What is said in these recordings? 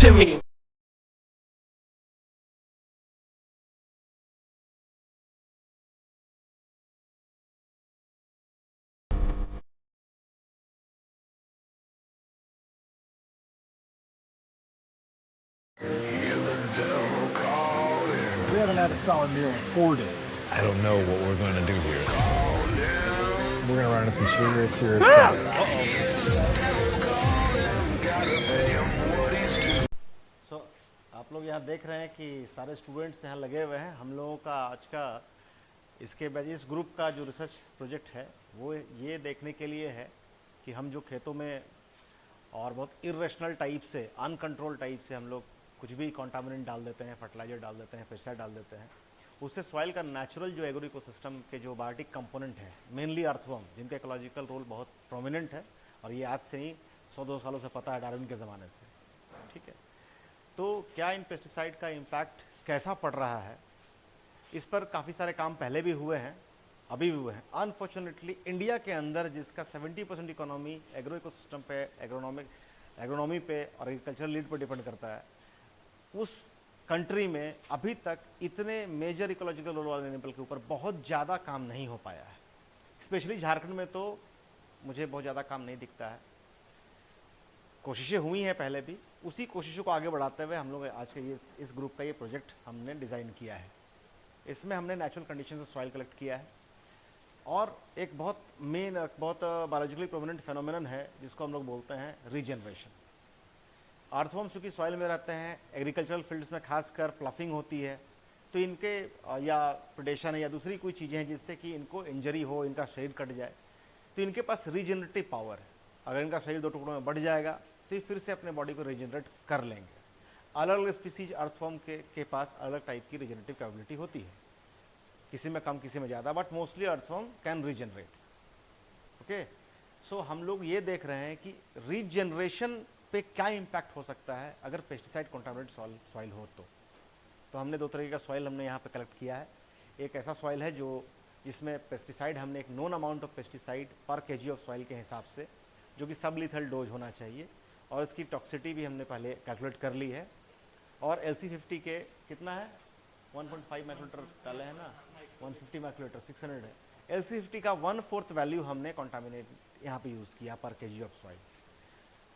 to me. We haven't had a solid meal in 4 days. I don't know what we're going to do here. We're going to run into some serious trouble. So, आप लोग यहाँ देख रहे हैं कि सारे students यहाँ लगे हुए हैं। हम लोगों का आज का इसके बाद इस ग्रुप का जो रिसर्च प्रोजेक्ट है वो ये देखने के लिए है कि हम जो खेतों में और बहुत इरेशनल टाइप से, अनकंट्रोल टाइप से हम लोग कुछ भी कॉन्टामिनेंट डाल देते हैं, फर्टिलाइजर डाल देते हैं, पेस्टिसाइड डाल देते हैं, उससे सॉइल का नेचुरल जो एग्रो इकोसिस्टम के जो बायोटिक कंपोनेंट है, मेनली अर्थवर्म, जिनका इकोलॉजिकल रोल बहुत प्रोमिनेंट है और ये आज से नहीं 100-200 सालों से पता है, डार्विन के ज़माने से। ठीक है, तो क्या इन पेस्टिसाइड का इम्पैक्ट कैसा पड़ रहा है, इस पर काफ़ी सारे काम पहले भी हुए हैं, अभी भी हुए हैं। अनफॉर्चुनेटली इंडिया के अंदर जिसका 70% इकोनॉमी एग्रो इकोसिस्टम पे, एग्रोनॉमी पे और एग्रीकल्चर लीड पर डिपेंड करता है, उस कंट्री में अभी तक इतने मेजर इकोलॉजिकल रोल वाले एनिमल के ऊपर बहुत ज़्यादा काम नहीं हो पाया है। स्पेशली झारखंड में तो मुझे बहुत ज़्यादा काम नहीं दिखता है। कोशिशें हुई हैं पहले भी, उसी कोशिशों को आगे बढ़ाते हुए हम लोग आज के इस ग्रुप का ये प्रोजेक्ट हमने डिज़ाइन किया है। इसमें हमने नेचुरल कंडीशन से सॉइल कलेक्ट किया है और एक बहुत बायोलॉजिकली प्रोमिनेंट फेनोमेनन है जिसको हम लोग बोलते हैं रीजनरेशन। अर्थवर्म चूँकि सॉइल में रहते हैं, एग्रीकल्चरल फील्ड्स में खासकर प्लफिंग होती है, तो इनके या प्रेडेशन या दूसरी कोई चीज़ें हैं जिससे कि इनको इंजरी हो, इनका शरीर कट जाए, तो इनके पास रीजनरेटिव पावर है। अगर इनका शरीर 2 टुकड़ों में बढ़ जाएगा तो ये फिर से अपने बॉडी को रीजनरेट कर लेंगे। अलग अलग स्पीसीज अर्थवर्म के पास अलग टाइप की रीजनरेटिव कैपेबिलिटी होती है, किसी में कम, किसी में ज़्यादा, but mostly earthworm can regenerate. Okay, so हम लोग ये देख रहे हैं कि रीजनरेशन पे क्या इम्पैक्ट हो सकता है अगर पेस्टिसाइड कॉन्टामिनेटेड सॉइल हो तो हमने 2 तरीके का सॉइल हमने यहाँ पे कलेक्ट किया है। एक ऐसा सॉइल है जिसमें पेस्टिसाइड हमने एक नोन अमाउंट ऑफ पेस्टिसाइड पर केजी ऑफ सॉइल के हिसाब से, जो कि सब लीथल डोज होना चाहिए, और इसकी टॉक्सिटी भी हमने पहले कैलकुलेट कर ली है। और LC50 के कितना है, 1.5 माइक्रोलीटर डाले हैं ना, 150 माइक्रोलीटर 600 है। LC50 का 1/4 वैल्यू हमने कॉन्टामिनेट यहाँ पे यूज़ किया पर केजी ऑफ सॉइल।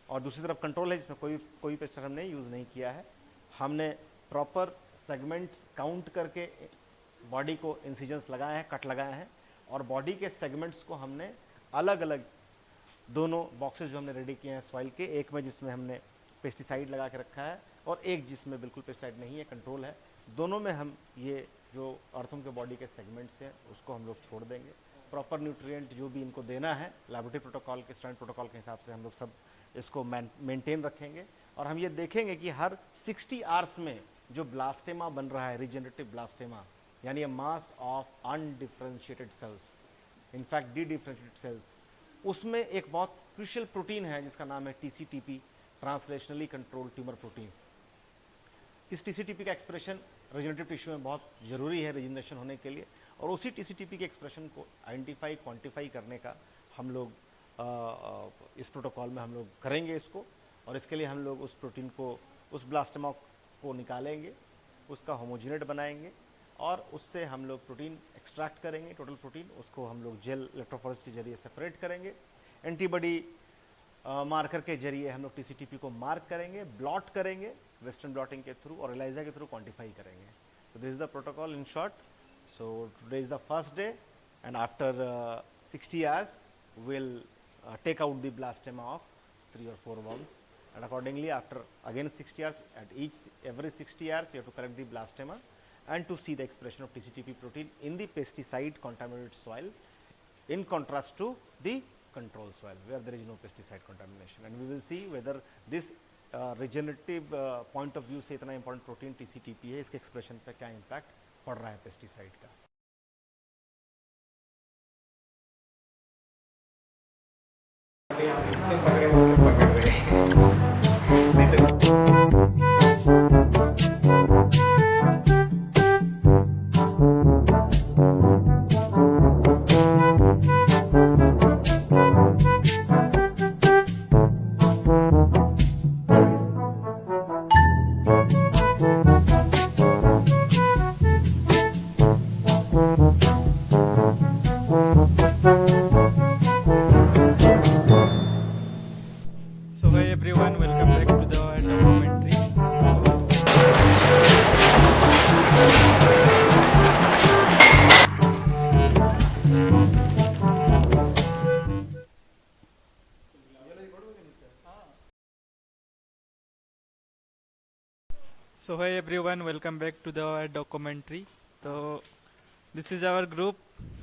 और दूसरी तरफ कंट्रोल है जिसमें कोई पेस्टिसाइड हमने यूज़ नहीं किया है। हमने प्रॉपर सेगमेंट्स काउंट करके बॉडी को इंसिजन्स लगाए हैं, कट लगाए हैं, और बॉडी के सेगमेंट्स को हमने अलग अलग दोनों बॉक्सेस जो हमने रेडी किए हैं सॉइल के, एक में जिसमें हमने पेस्टिसाइड लगा के रखा है और एक जिसमें बिल्कुल पेस्टिसाइड नहीं है, कंट्रोल है, दोनों में हम ये जो अर्थवर्म के बॉडी के सेगमेंट्स हैं उसको हम लोग छोड़ देंगे। प्रॉपर न्यूट्रिएंट जो भी इनको देना है लैबोरेटरी प्रोटोकॉल के, स्टैंडर्ड प्रोटोकॉल के हिसाब से हम लोग सब इसको मेंटेन रखेंगे। और हम ये देखेंगे कि हर 60 आवर्स में जो ब्लास्टेमा बन रहा है, रीजनरेटिव ब्लास्टेमा, यानी a mass of undifferentiated cells, in fact differentiated cells, उसमें एक बहुत क्रूशियल प्रोटीन है जिसका नाम है TCTP, ट्रांसलेशनली कंट्रोल्ड ट्यूमर प्रोटीन्स। इस TCTP का एक्सप्रेशन रीजनरेटिव टिश्यू में बहुत ज़रूरी है रीजनरेशन होने के लिए, और उसी TCTP के एक्सप्रेशन को आइडेंटिफाई, क्वांटिफाई करने का हम लोग इस प्रोटोकॉल में हम लोग करेंगे इसको। और इसके लिए हम लोग उस प्रोटीन को, उस ब्लास्टेमा को निकालेंगे, उसका होमोजिनेट बनाएंगे और उससे हम लोग प्रोटीन एक्सट्रैक्ट करेंगे, टोटल प्रोटीन, उसको हम लोग जेल इलेक्ट्रोफोरेसिस के जरिए सेपरेट करेंगे। एंटीबॉडी मार्कर के जरिए हम लोग TCTP को मार्क करेंगे, ब्लॉट करेंगे वेस्टर्न ब्लॉटिंग के थ्रू, और ELISA के थ्रू क्वांटिफाई करेंगे। तो this is the protocol in short. So today is the first day and after 60 hours we'll take out the blastema of 3 or 4 worms, and accordingly after again 60 hours, at every 60 hours you have to correct the blastema and to see the expression of TCTP protein in the pesticide contaminated soil, in contrast to the control soil where there is no pesticide contamination, and we will see whether this regenerative point of view से इतना important protein TCTP है, इसके expression पे क्या impact पड़ रहा है pesticide का। So hi everyone, welcome back to the documentary. So this is our group,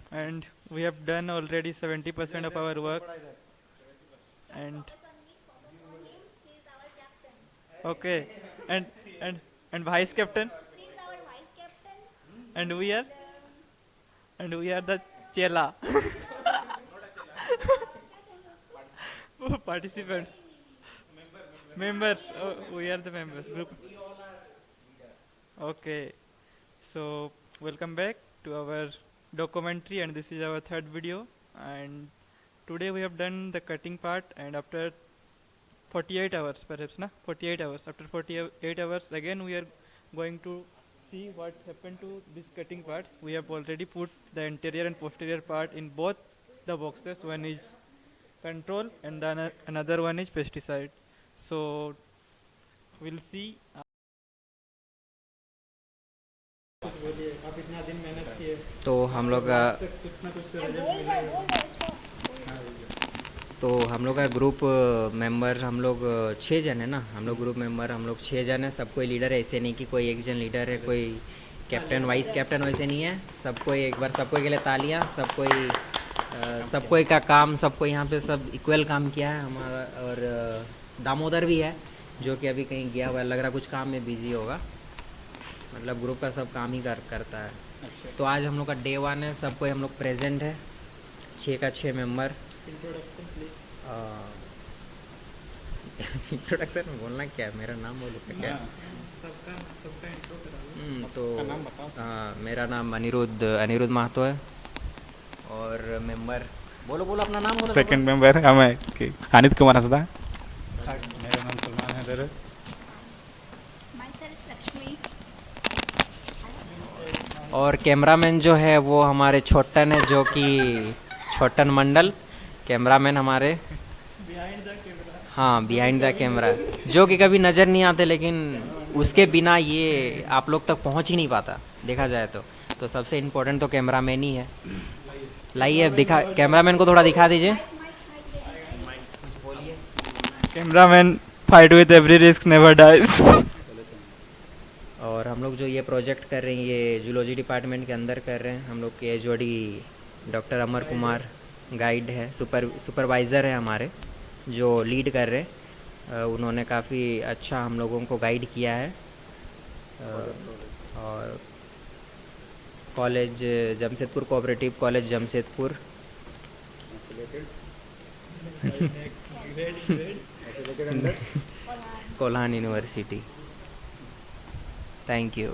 and we have done already 70% of our work. And okay, and and and vice captain, and we are the chela participants, members. Oh, we are the members group. Okay, so welcome back to our documentary, and this is our third video. And today we have done the cutting part, and after 48 hours, perhaps, na 48 hours. After 48 hours, again we are going to see what happened to these cutting parts. We have already put the anterior and posterior part in both the boxes. One is control, and then another one is pesticide. So we'll see. तो हम लोग का group member हम लोग 6 जन है ना। हम लोग ग्रुप मेंबर हम लोग 6 जन है। सब कोई लीडर है, ऐसे नहीं कि कोई एक जन लीडर है, कोई कैप्टन वाइस कैप्टन वैसे नहीं है। सबको एक बार सबको के लिए तालियां। सब कोई का काम, सबको यहाँ पे सब इक्वल काम किया है हमारा। और दामोदर भी है जो कि अभी कहीं गया हुआ है, लग रहा कुछ काम में बिजी होगा। मतलब ग्रुप का सब काम ही करता है। तो आज हम लोग का डे 1 है, सब कोई हम लोग प्रेजेंट है, 6 का 6 मेंबर। इंट्रोडक्शन में बोलना क्या है, मेरा नाम बोलो क्या? तो मेरा नाम अनिरुद्ध महतो है। और मेंबर बोलो अपना नाम बोलो। सेकंड मेंबर हमें अनित कुमार हंसदा। मेरा नाम सलमान हैदर है। और कैमरामैन जो है वो हमारे छोटन है, जो कि छोटन मंडल कैमरामैन हमारे। हाँ, बिहाइंड द कैमरा, जो कि कभी नज़र नहीं आते, लेकिन उसके बिना ये आप लोग तक पहुंच ही नहीं पाता देखा जाए तो सबसे इम्पोर्टेंट तो कैमरामैन ही है। लाइए दिखा, कैमरामैन को थोड़ा दिखा दीजिए। Cameraman fight with every risk never dies. और हम लोग जो ये प्रोजेक्ट कर रहे हैं, ये जूलॉजी डिपार्टमेंट के अंदर कर रहे हैं। हम लोग के HOD doctor Amar Kumar guide है, सुपरवाइज़र है हमारे, जो लीड कर रहे हैं। उन्होंने काफ़ी अच्छा हम लोगों को गाइड किया है। और college Jamshedpur, cooperative college Jamshedpur, Kolhan university. Thank you.